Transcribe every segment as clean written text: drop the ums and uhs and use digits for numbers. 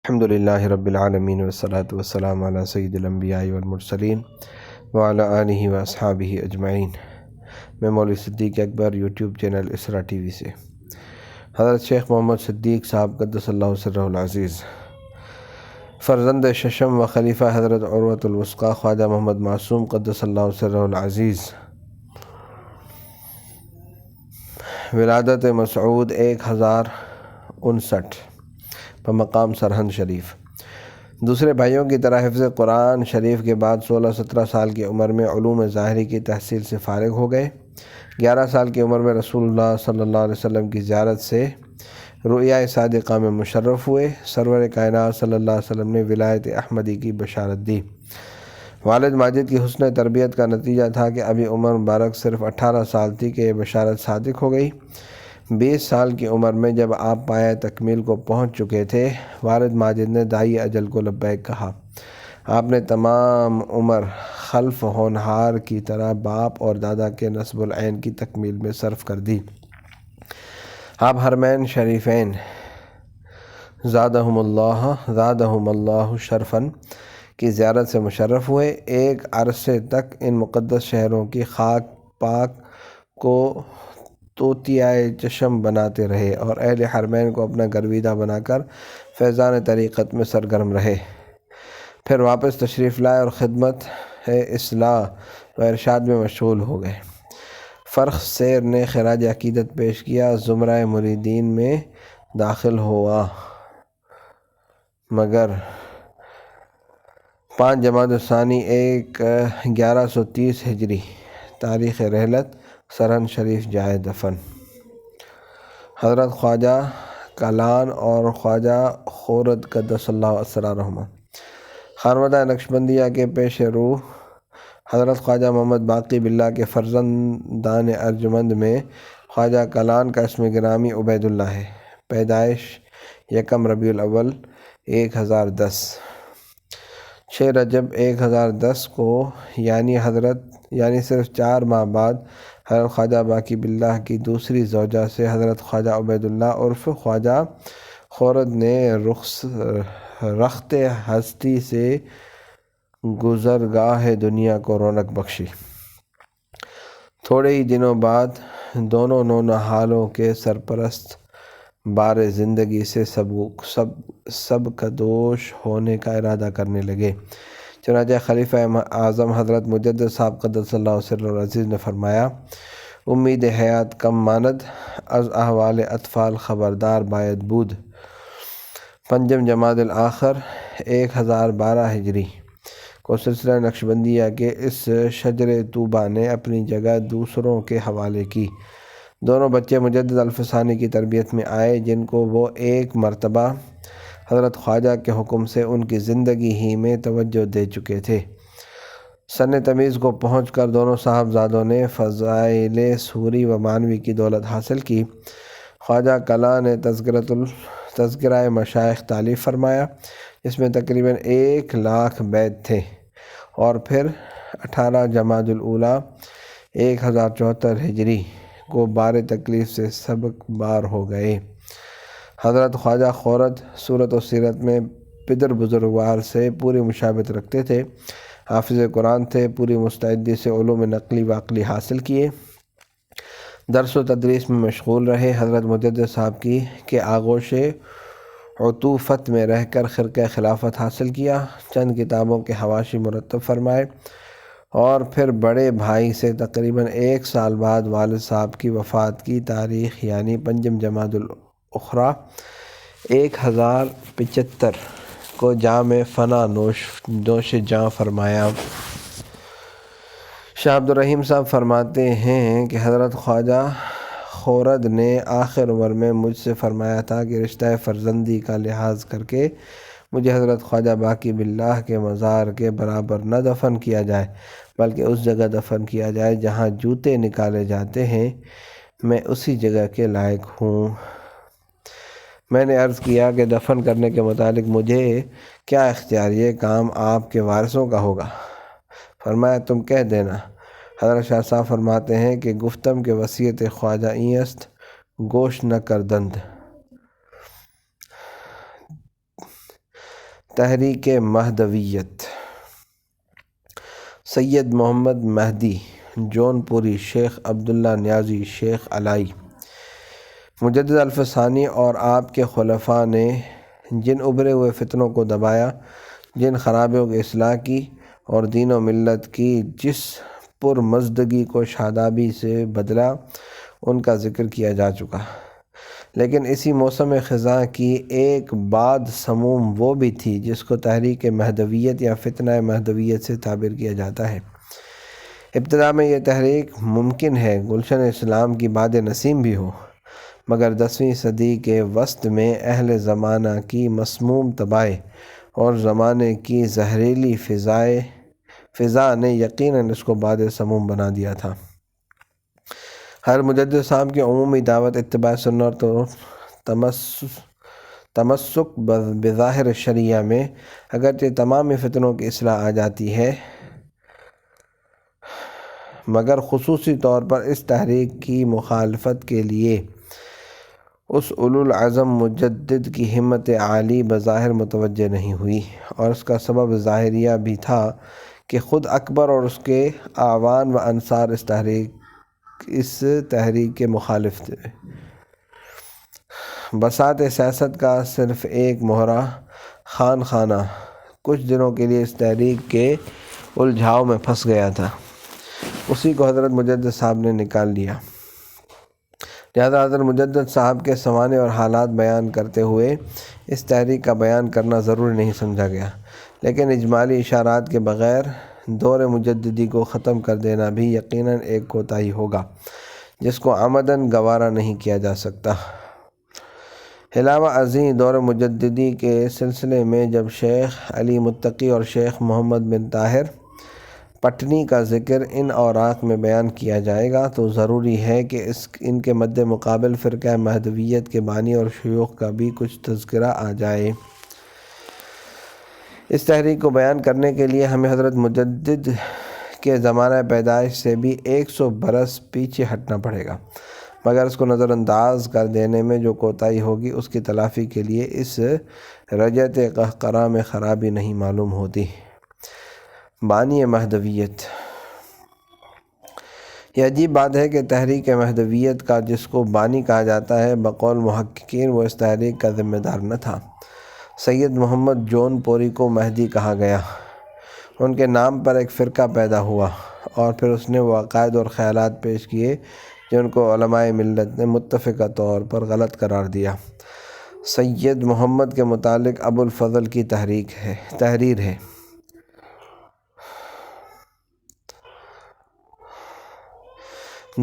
الحمد للہ رب العالمین والصلاة والسلام علی سید الانبیاء والمرسلین وعلی آلہ واصحابہ اجمعین۔ میں مولوی صدیق اکبر یوٹیوب چینل اسرا ٹی وی سے۔ حضرت شیخ محمد صدیق صاحب قدس اللہ سرہ العزیز، فرزند ششم و خلیفہ حضرت عروۃ الوثقی خواجہ محمد معصوم قدس اللہ سرہ العزیز، ولادت مسعود 1059 بمقام سرہند شریف۔ دوسرے بھائیوں کی طرح حفظ قرآن شریف کے بعد 16-17 سال کی عمر میں علوم ظاہری کی تحصیل سے فارغ ہو گئے۔ 11 سال کی عمر میں رسول اللہ صلی اللہ علیہ وسلم کی زیارت سے رؤیا صادقہ میں مشرف ہوئے۔ سرور کائنات صلی اللہ علیہ وسلم نے ولایت احمدی کی بشارت دی۔ والد ماجد کی حسن تربیت کا نتیجہ تھا کہ ابھی عمر مبارک صرف 18 سال تھی کہ یہ بشارت صادق ہو گئی۔ 20 سال کی عمر میں جب آپ پایہ تکمیل کو پہنچ چکے تھے، والد ماجد نے داعی اجل کو لبیک کہا۔ آپ نے تمام عمر خلف ہونہار کی طرح باپ اور دادا کے نسب العین کی تکمیل میں صرف کر دی۔ آپ حرمین شریفین زادہم اللہ شرفاً کی زیارت سے مشرف ہوئے۔ ایک عرصے تک ان مقدس شہروں کی خاک پاک کو توتیائے چشم بناتے رہے اور اہل حرمین کو اپنا گرویدہ بنا کر فیضان طریقت میں سرگرم رہے۔ پھر واپس تشریف لائے اور خدمت اصلاح و ارشاد میں مشغول ہو گئے۔ فرخ سیر نے خراج عقیدت پیش کیا، زمرہ مریدین میں داخل ہوا، مگر 5 جمادی الثانی 1130 ہجری تاریخ رحلت سرہند شریف جائے دفن۔ حضرت خواجہ کلان اور خواجہ خورد قدس اللہ اسرارہما، خانوادہ نقشبندیہ کے پیش رو حضرت خواجہ محمد باقی باللہ کے فرزندان ارجمند میں خواجہ کلان کا اسم گرامی عبید اللہ ہے۔ پیدائش 1 ربیع الاول 1010، 6 رجب 1010 کو، یعنی صرف 4 ماہ بعد حضرت خواجہ باقی باللہ کی دوسری زوجہ سے حضرت خواجہ عبید اللہ عرف خواجہ خورد نے رخت ہستی سے گزرگاہ دنیا کو رونق بخشی۔ تھوڑے ہی دنوں بعد دونوں نونہالوں کے سرپرست بار زندگی سے سب کدوش ہونے کا ارادہ کرنے لگے۔ چنانچہ خلیفہ اعظم حضرت مجدد صاحب قدس اللہ سرہ العزیز نے فرمایا: امید حیات کم ماند، از احوال اطفال خبردار باید بود۔ 5 جمادی الاخر 1012 ہجری کو سلسلہ نقشبندیہ کے اس شجر طوبیٰ نے اپنی جگہ دوسروں کے حوالے کی۔ دونوں بچے مجدد الفسانی کی تربیت میں آئے، جن کو وہ ایک مرتبہ حضرت خواجہ کے حکم سے ان کی زندگی ہی میں توجہ دے چکے تھے۔ سن تمیز کو پہنچ کر دونوں صاحبزادوں نے فضائل سوری و معنوی کی دولت حاصل کی۔ خواجہ کلاں نے تذکرہ مشائخ تالیف فرمایا، جس میں تقریباً 1,00,000 بیت تھے، اور پھر 18 جمادی الاولیٰ 1074 ہجری کو بار تکلیف سے سبک بار ہو گئے۔ حضرت خواجہ خورد صورت و سیرت میں پدر بزرگوار سے پوری مشابہت رکھتے تھے، حافظ قرآن تھے، پوری مستعدی سے علوم نقلی و عقلی حاصل کیے، درس و تدریس میں مشغول رہے۔ حضرت مجدد صاحب کی کے آغوش عطوفت میں رہ کر خرقہ خلافت حاصل کیا، چند کتابوں کے حواشی مرتب فرمائے، اور پھر بڑے بھائی سے تقریباً 1 سال بعد والد صاحب کی وفات کی تاریخ یعنی 5 جمادی الاخری 1075 کو جام فنا نوش جاں فرمایا۔ شاہ عبدالرحیم صاحب فرماتے ہیں کہ حضرت خواجہ خورد نے آخر عمر میں مجھ سے فرمایا تھا کہ رشتہ فرزندی کا لحاظ کر کے مجھے حضرت خواجہ باقی باللہ کے مزار کے برابر نہ دفن کیا جائے، بلکہ اس جگہ دفن کیا جائے جہاں جوتے نکالے جاتے ہیں، میں اسی جگہ کے لائق ہوں۔ میں نے عرض کیا کہ دفن کرنے کے متعلق مجھے کیا اختیار، یہ کام آپ کے وارثوں کا ہوگا۔ فرمایا: تم کہہ دینا۔ حضرت شاہ صاحب فرماتے ہیں کہ گفتم کے وصیت خواجہ این است، گوش نہ کردند۔ تحریک مہدویت۔ سید محمد مہدی جون پوری، شیخ عبداللہ نیازی، شیخ علائی مجدد الف ثانی اور آپ کے خلفاء نے جن ابھرے ہوئے فتنوں کو دبایا، جن خرابیوں کی اصلاح کی اور دین و ملت کی جس پرمزدگی کو شادابی سے بدلا، ان کا ذکر کیا جا چکا۔ لیکن اسی موسم خزاں کی ایک باد سموم وہ بھی تھی جس کو تحریک مہدویت یا فتنہ مہدویت سے تعبیر کیا جاتا ہے۔ ابتدا میں یہ تحریک ممکن ہے گلشن اسلام کی باد نسیم بھی ہو، مگر 10ویں صدی کے وسط میں اہل زمانہ کی مسموم طباع اور زمانے کی زہریلی فضا نے یقیناً اس کو باد سموم بنا دیا تھا۔ ہر مجدد صاحب کی عمومی دعوت اتباع سنت اور تمسک بظاہر شریعہ میں اگرچہ تمام فتنوں کی اصلاح آ جاتی ہے، مگر خصوصی طور پر اس تحریک کی مخالفت کے لیے اس اولو العزم مجدد کی ہمت عالی بظاہر متوجہ نہیں ہوئی، اور اس کا سبب ظاہریہ بھی تھا کہ خود اکبر اور اس کے اعوان و انصار اس تحریک کے مخالف تھے۔ بساط سیاست کا صرف ایک مہرہ خان خانہ کچھ دنوں کے لیے اس تحریک کے الجھاؤ میں پھنس گیا تھا، اسی کو حضرت مجدد صاحب نے نکال لیا۔ لہذا حضرت مجدد صاحب کے سوانح اور حالات بیان کرتے ہوئے اس تحریک کا بیان کرنا ضروری نہیں سمجھا گیا، لیکن اجمالی اشارات کے بغیر دور مجددی کو ختم کر دینا بھی یقیناً ایک کوتاہی ہوگا جس کو عمداً گوارا نہیں کیا جا سکتا۔ علاوہ ازیں دور مجددی کے سلسلے میں جب شیخ علی متقی اور شیخ محمد بن طاہر پٹنی کا ذکر ان اوراق میں بیان کیا جائے گا تو ضروری ہے کہ ان کے مد مقابل فرقہ مہدویت کے بانی اور شیوخ کا بھی کچھ تذکرہ آ جائے۔ اس تحریک کو بیان کرنے کے لیے ہمیں حضرت مجدد کے زمانہ پیدائش سے بھی 100 برس پیچھے ہٹنا پڑے گا، مگر اس کو نظر انداز کر دینے میں جو کوتاہی ہوگی اس کی تلافی کے لیے اس رجعت قہقرہ میں خرابی نہیں معلوم ہوتی۔ بانی مہدویت۔ یہ عجیب بات ہے کہ تحریک مہدویت کا جس کو بانی کہا جاتا ہے، بقول محققین وہ اس تحریک کا ذمہ دار نہ تھا۔ سید محمد جون پوری کو مہدی کہا گیا، ان کے نام پر ایک فرقہ پیدا ہوا اور پھر اس نے وہ عقائد اور خیالات پیش کیے جن کو علماء ملت نے متفقہ طور پر غلط قرار دیا۔ سید محمد کے متعلق ابو الفضل کی تحریر ہے۔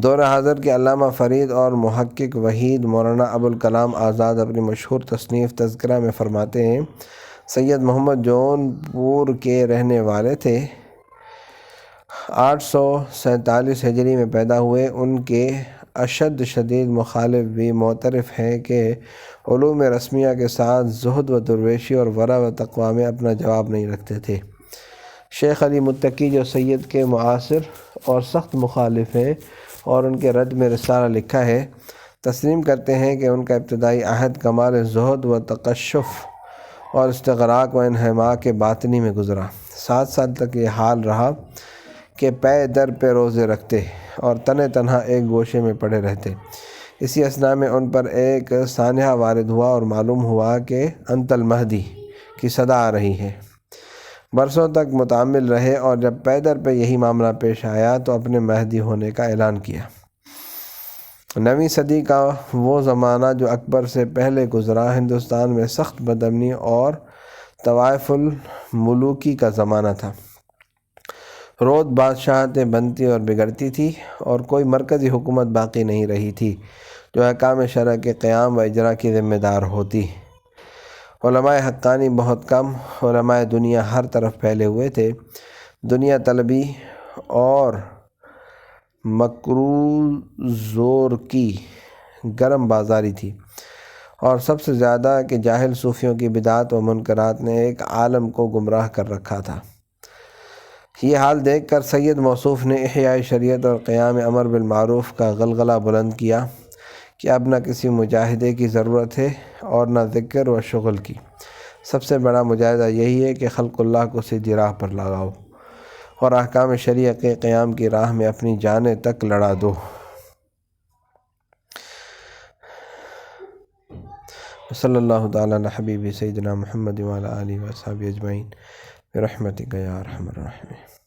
دور حاضر کے علامہ فرید اور محقق وحید مولانا ابوالکلام آزاد اپنی مشہور تصنیف تذکرہ میں فرماتے ہیں، سید محمد جون پور کے رہنے والے تھے، 847 ہجری میں پیدا ہوئے۔ ان کے شدید مخالف بھی معترف ہیں کہ علوم رسمیہ کے ساتھ زہد و درویشی اور ورع و تقویٰ میں اپنا جواب نہیں رکھتے تھے۔ شیخ علی متقی جو سید کے معاصر اور سخت مخالف ہیں اور ان کے رد میں رسالہ لکھا ہے، تسلیم کرتے ہیں کہ ان کا ابتدائی عہد کمال زہد و تقشف اور استغراق و انہماک باطنی میں گزرا۔ 7 سال تک یہ حال رہا کہ پے در پہ روزے رکھتے اور تنہا ایک گوشے میں پڑے رہتے۔ اسی اثناء میں ان پر ایک سانحہ وارد ہوا اور معلوم ہوا کہ انت المہدی کی صدا آ رہی ہے۔ برسوں تک متعامل رہے اور جب پے در پہ یہی معاملہ پیش آیا تو اپنے مہدی ہونے کا اعلان کیا۔ 9ویں صدی کا وہ زمانہ جو اکبر سے پہلے گزرا، ہندوستان میں سخت بدامنی اور طوائف الملوکی کا زمانہ تھا۔ روز بادشاہتیں بنتی اور بگڑتی تھی اور کوئی مرکزی حکومت باقی نہیں رہی تھی جو احکام شرع کے قیام و اجرا کی ذمہ دار ہوتی۔ علماء حقانی بہت کم، علماء دنیا ہر طرف پھیلے ہوئے تھے۔ دنیا طلبی اور مکروہ زور کی گرم بازاری تھی، اور سب سے زیادہ کہ جاہل صوفیوں کی بدعات و منکرات نے ایک عالم کو گمراہ کر رکھا تھا۔ یہ حال دیکھ کر سید موصوف نے احیاء شریعت اور قیام امر بالمعروف کا غلغلہ بلند کیا کہ اب نہ کسی مجاہدے کی ضرورت ہے اور نہ ذکر و شغل کی۔ سب سے بڑا مجاہدہ یہی ہے کہ خلق اللہ کو سیدھی راہ پر لگاؤ اور احکام شریعہ کے قیام کی راہ میں اپنی جانیں تک لڑا دو۔ صلی اللہ تعالیٰ علی حبیبی سیدنا محمد وعلی آلہ وصحبہ اجمعین برحمتک یا ارحم الراحمین۔